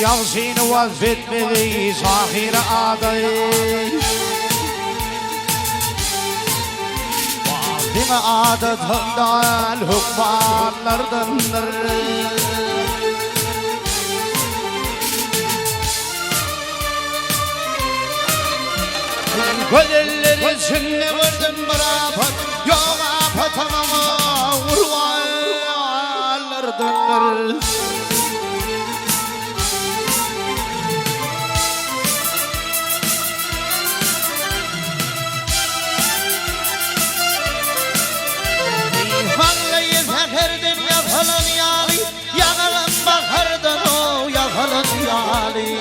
Yalzini vazfetmedi sahire aday Vahdine adetından hükmanlardandır Gönülleri sünne verdim beraber Yok apatanama vurganlardandır Yanalım bakardan o yakalın yali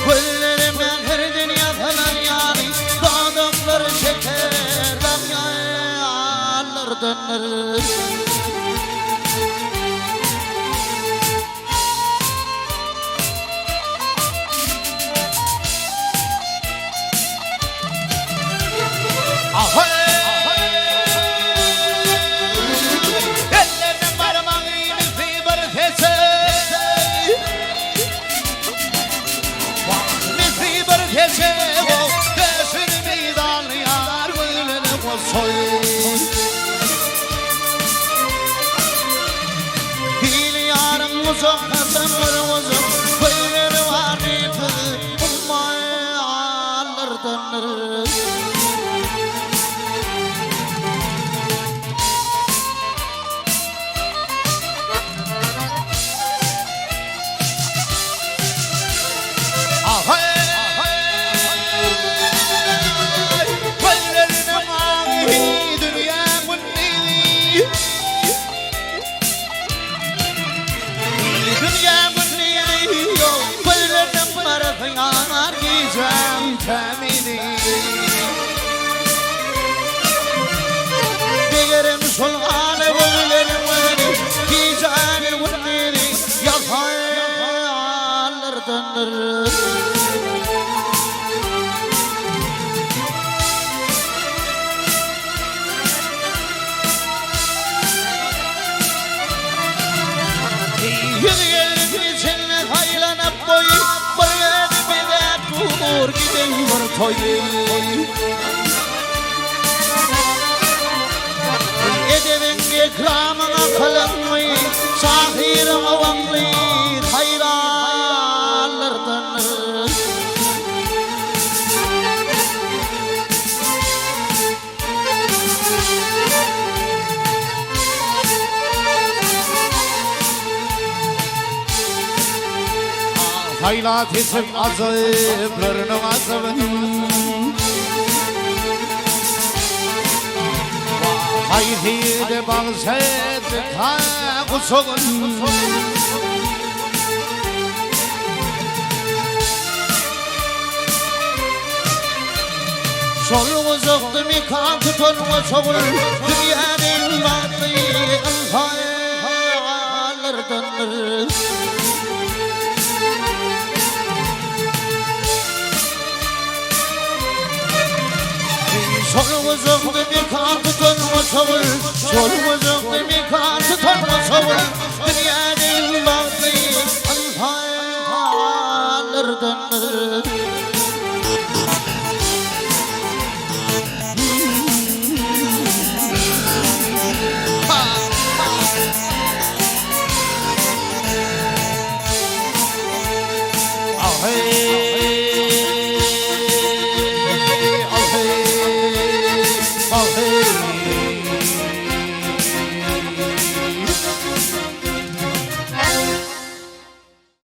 Güllerime kırdın yakalan yali Dağdıkları şekerden yağlardanır Ahey Uzak kasanlar uzak Köyleri var neydi Ummayallardanır Köylerine mavi dünya gündeli Dünya gündeli yok Köylerine bırakıyanar gizem temini Digerim sulğanı köylerim veri Gizem gündeli Yakarlardanır Yürüyelim içinle haylanıp boyu Böyle bir de dur gidiyor toyu Edebin ikramına kalınmayı Sahir avanlı hayranlardanır Haylat isim azıplarının azabın Haydi de bağzet ta kusuğun Solu uzaklı mikan tutun kusuğun Dünyanın batı hayallardanır Solumuzun bir kan tutunma savur Solumuzun bir kan tutunma savur Dünyanın baktı Anhalardanır